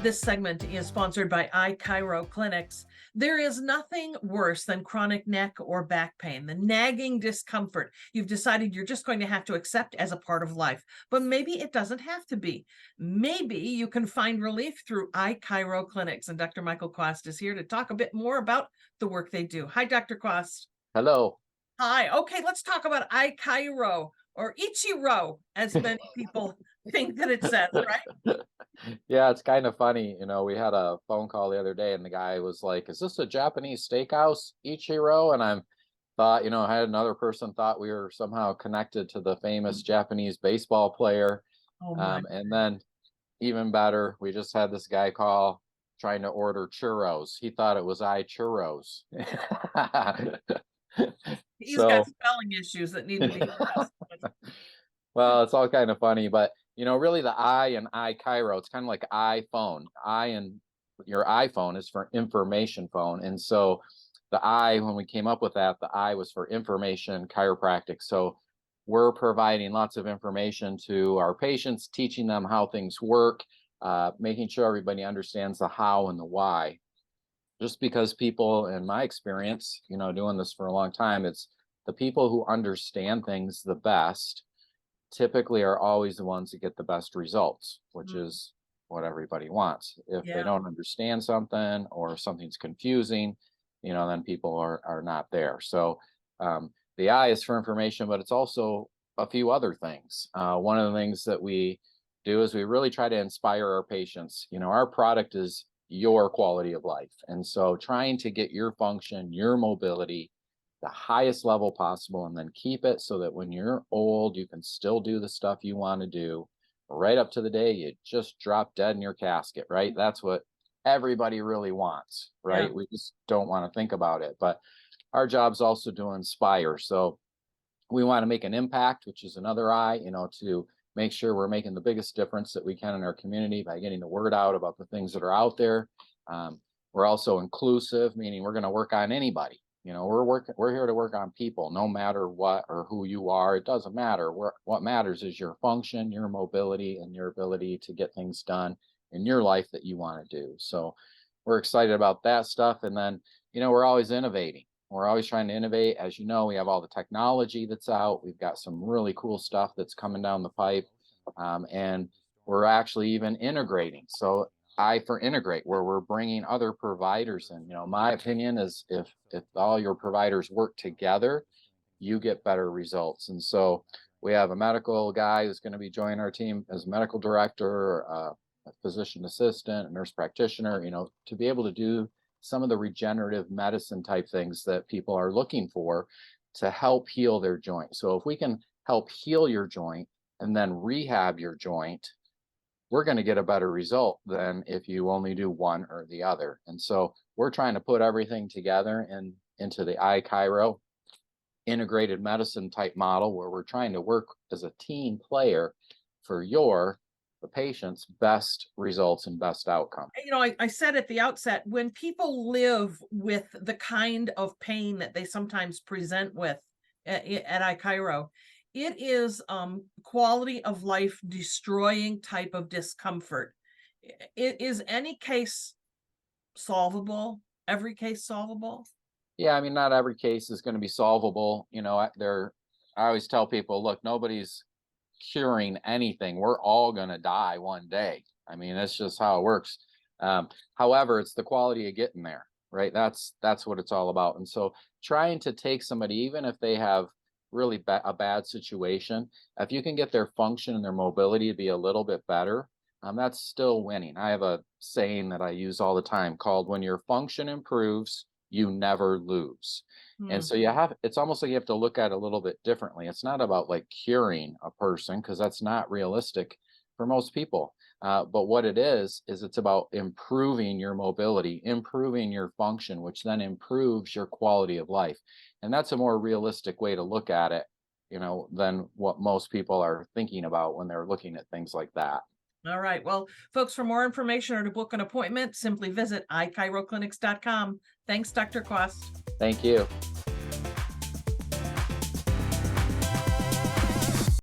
This segment is sponsored by iChiro Clinics. There is nothing worse than chronic neck or back pain, the nagging discomfort you've decided you're just going to have to accept as a part of life. But maybe it doesn't have to be. Maybe you can find relief through iChiro Clinics. And Dr. Michael Quast is here to talk a bit more about the work they do. Hi, Dr. Quast. Hello. Hi. Okay, let's talk about iChiro or Ichiro, as many people think that it says, right? Yeah, it's kind of funny. We had a phone call the other day and the guy was like, "Is this a Japanese steakhouse, Ichiro?" And I had another person thought we were somehow connected to the famous Japanese baseball player. Oh my. And then even better, we just had this guy call trying to order churros. He thought it was iChurros. He's got So spelling issues that need to be addressed. Well, it's all kind of funny, but really the I and iChiro, it's kind of like iPhone. I and your iPhone is for information phone. And so the I, when we came up with that, the I was for information chiropractic. So we're providing lots of information to our patients, teaching them how things work, making sure everybody understands the how and the why. Just because people, in my experience, doing this for a long time, it's the people who understand things the best typically are always the ones that get the best results, which Mm, is what everybody wants. If they yeah, don't understand something or something's confusing, then people are not there. So the I is for information, but it's also a few other things. One of the things that we do is we really try to inspire our patients. Our product is your quality of life. And so trying to get your function, your mobility, the highest level possible and then keep it so that when you're old you can still do the stuff you want to do right up to the day you just drop dead in your casket, right? That's what everybody really wants, yeah. right? We just don't want to think about it, but our job's also to inspire. So we want to make an impact, which is another I, to make sure we're making the biggest difference that we can in our community by getting the word out about the things that are out there. We're also inclusive, meaning we're going to work on anybody. We're here to work on people, no matter what or who you are. It doesn't matter. What matters is your function, your mobility, and your ability to get things done in your life that you want to do. So we're excited about that stuff. And then, we're always innovating. We're always trying to innovate. As you know, we have all the technology that's out. We've got some really cool stuff that's coming down the pipe. And we're actually even integrating. So I for integrate, where we're bringing other providers in. My opinion is if all your providers work together, you get better results. And so we have a medical guy who's going to be joining our team as medical director, a physician assistant, a nurse practitioner, to be able to do some of the regenerative medicine type things that people are looking for to help heal their joint. So if we can help heal your joint and then rehab your joint, we're going to get a better result than if you only do one or the other. And so we're trying to put everything together and into the iChiro integrated medicine type model where we're trying to work as a team player for the patient's best results and best outcome. I said at the outset, when people live with the kind of pain that they sometimes present with at iChiro, it is quality of life destroying type of discomfort. Is any case solvable? Every case solvable? Yeah, I mean, not every case is going to be solvable. I always tell people, look, nobody's curing anything. We're all going to die one day. I mean, that's just how it works. However, it's the quality of getting there, right? That's what it's all about. And so, trying to take somebody, even if they have really a bad situation, if you can get their function and their mobility to be a little bit better, that's still winning. I have a saying that I use all the time called "When your function improves, you never lose." And Hmm. so it's almost like you have to look at it a little bit differently. It's not about like curing a person because that's not realistic for most people. But what it is it's about improving your mobility, improving your function, which then improves your quality of life. And that's a more realistic way to look at it, than what most people are thinking about when they're looking at things like that. All right. Well, folks, for more information or to book an appointment, simply visit ichiroclinics.com. Thanks, Dr. Quast. Thank you.